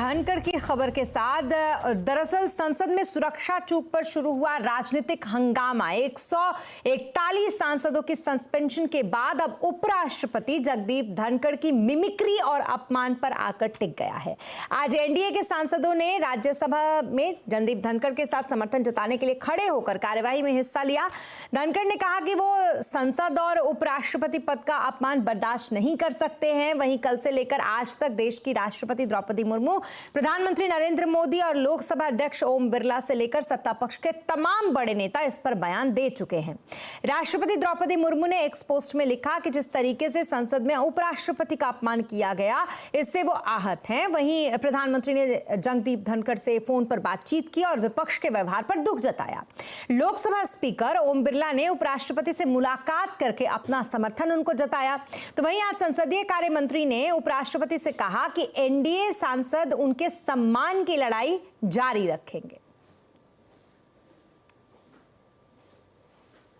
धनखड़ की खबर के साथ दरअसल संसद में सुरक्षा चूक पर शुरू हुआ राजनीतिक हंगामा 141 सांसदों की सस्पेंशन के बाद अब उपराष्ट्रपति जगदीप धनखड़ की मिमिक्री और अपमान पर आकर टिक गया है। आज एनडीए के सांसदों ने राज्यसभा में जगदीप धनखड़ के साथ समर्थन जताने के लिए खड़े होकर कार्यवाही में हिस्सा लिया। धनखड़ ने कहा कि वो संसद और उपराष्ट्रपति पद का अपमान बर्दाश्त नहीं कर सकते हैं। वहीं कल से लेकर आज तक देश की राष्ट्रपति द्रौपदी मुर्मू, प्रधानमंत्री नरेंद्र मोदी और लोकसभा अध्यक्ष ओम बिरला से लेकर सत्ता पक्ष के तमाम बड़े नेता इस पर बयान दे चुके हैं। राष्ट्रपति द्रौपदी मुर्मू ने एक पोस्ट में लिखा कि जिस तरीके से संसद में उपराष्ट्रपति का अपमान किया गया, इससे वो आहत हैं। वहीं प्रधानमंत्री ने जगदीप धनखड़ से फोन पर बातचीत की और विपक्ष के व्यवहार पर दुख जताया। लोकसभा स्पीकर ओम बिरला ने उपराष्ट्रपति से मुलाकात करके अपना समर्थन उनको जताया। तो वहीं आज संसदीय कार्य मंत्री ने उपराष्ट्रपति से कहा कि एनडीए सांसद उनके सम्मान की लड़ाई जारी रखेंगे।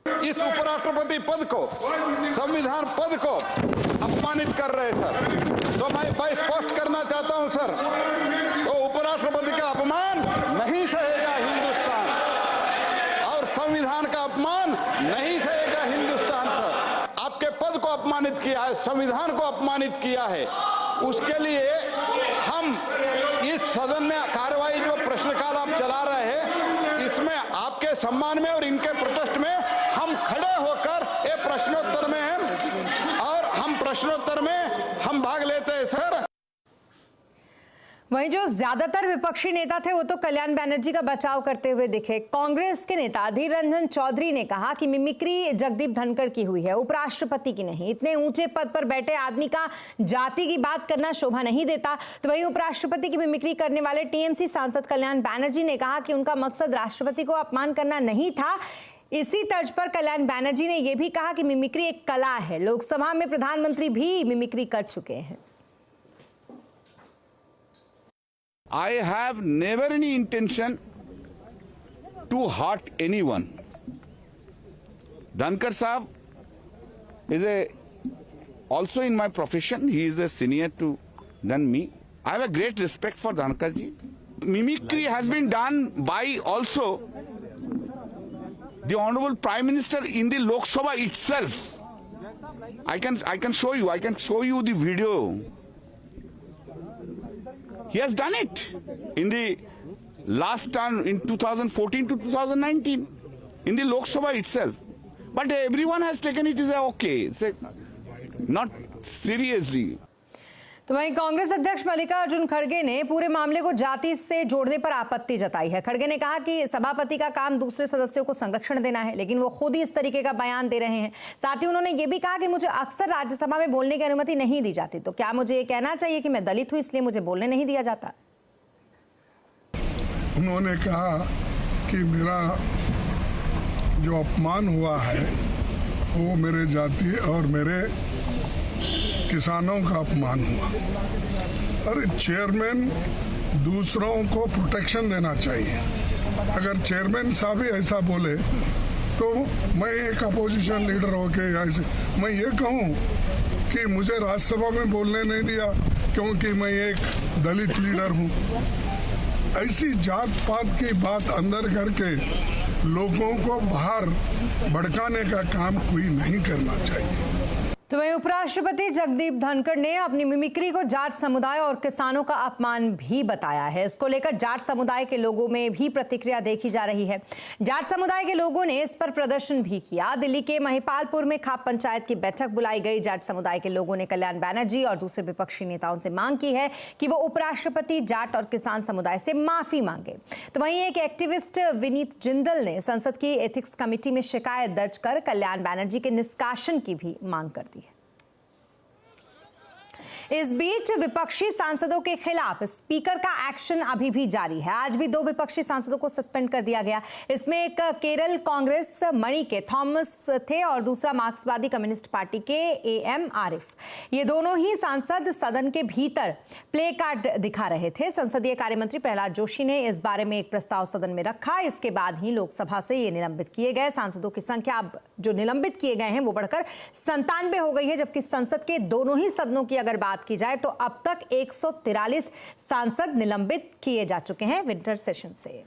इस उपराष्ट्रपति पद को, संविधान पद को अपमानित कर रहे सर, तो मैं स्पष्ट करना चाहता हूं सर, तो उपराष्ट्रपति का अपमान नहीं सहेगा हिंदुस्तान और संविधान का अपमान नहीं सहेगा हिंदुस्तान सर। आपके पद को अपमानित किया है, संविधान को अपमानित किया है, उसके लिए हम इस सदन में कार्यवाही जो प्रश्नकाल आप चला रहे हैं, इसमें आपके सम्मान में और इनके प्रोटेस्ट में हम खड़े होकर ये प्रश्नोत्तर में हैं और हम प्रश्नोत्तर में हम भाग लेते हैं सर। वहीं जो ज्यादातर विपक्षी नेता थे वो तो कल्याण बनर्जी का बचाव करते हुए दिखे। कांग्रेस के नेता अधीर रंजन चौधरी ने कहा कि मिमिक्री जगदीप धनखड़ की हुई है, उपराष्ट्रपति की नहीं। इतने ऊंचे पद पर बैठे आदमी का जाति की बात करना शोभा नहीं देता। तो वहीं उपराष्ट्रपति की मिमिक्री करने वाले टीएमसी सांसद कल्याण बनर्जी ने कहा कि उनका मकसद राष्ट्रपति को अपमान करना नहीं था। इसी तर्ज पर कल्याण बनर्जी ने यह भी कहा कि मिमिक्री एक कला है। लोकसभा में प्रधानमंत्री भी मिमिक्री कर चुके हैं। I have never any intention to hurt anyone. Dhankar Sahab is also in my profession. He is a senior than me. I have a great respect for Dhankar ji. Mimicry has been done by also the Honorable Prime Minister in the Lok Sabha itself. I can show you. I can show you the video. He has done it in the last term in 2014 to 2019 in the Lok Sabha itself. But everyone has taken it as okay, not seriously. तो वहीं कांग्रेस अध्यक्ष मल्लिकार्जुन खड़गे ने पूरे मामले को जाति से जोड़ने पर आपत्ति जताई है। खड़गे ने कहा कि सभापति का काम दूसरे सदस्यों को संरक्षण देना है, लेकिन वो खुद ही इस तरीके का बयान दे रहे हैं। साथ ही उन्होंने ये भी कहा कि मुझे अक्सर राज्यसभा में बोलने की अनुमति नहीं दी जाती, तो क्या मुझे ये कहना चाहिए कि मैं दलित हूं इसलिए मुझे बोलने नहीं दिया जाता। उन्होंने कहा कि मेरा जो अपमान हुआ है वो मेरे जाति और मेरे किसानों का अपमान हुआ। अरे चेयरमैन दूसरों को प्रोटेक्शन देना चाहिए। अगर चेयरमैन साहब ही ऐसा बोले तो मैं एक अपोजिशन लीडर होके ऐसे मैं ये कहूँ कि मुझे राज्यसभा में बोलने नहीं दिया क्योंकि मैं एक दलित लीडर हूँ। ऐसी जात पात की बात अंदर करके लोगों को बाहर भड़काने का काम कोई नहीं करना चाहिए। तो वहीं उपराष्ट्रपति जगदीप धनखड़ ने अपनी मिमिक्री को जाट समुदाय और किसानों का अपमान भी बताया है। इसको लेकर जाट समुदाय के लोगों में भी प्रतिक्रिया देखी जा रही है। जाट समुदाय के लोगों ने इस पर प्रदर्शन भी किया। दिल्ली के महिपालपुर में खाप पंचायत की बैठक बुलाई गई। जाट समुदाय के लोगों ने कल्याण बनर्जी और दूसरे विपक्षी नेताओं से मांग की है कि वो उपराष्ट्रपति जाट और किसान समुदाय से माफी मांगे। तो वहीं एक एक्टिविस्ट विनीत जिंदल ने संसद की एथिक्स कमेटी में शिकायत दर्ज कर कल्याण बनर्जी के निष्कासन की भी मांग कर दी। इस बीच विपक्षी सांसदों के खिलाफ स्पीकर का एक्शन अभी भी जारी है। आज भी 2 विपक्षी सांसदों को सस्पेंड कर दिया गया। इसमें एक केरल कांग्रेस मणि के थॉमस थे और दूसरा मार्क्सवादी कम्युनिस्ट पार्टी के एएम आरिफ। ये दोनों ही सांसद सदन के भीतर प्ले कार्ड दिखा रहे थे। संसदीय कार्य मंत्री प्रहलाद जोशी ने इस बारे में एक प्रस्ताव सदन में रखा। इसके बाद ही लोकसभा से ये निलंबित किए गए। सांसदों की संख्या अब जो निलंबित किए गए हैं वो बढ़कर 97 हो गई है, जबकि संसद के दोनों ही सदनों की अगर बात बात की जाए तो अब तक 143 सांसद निलंबित किए जा चुके हैं विंटर सेशन से।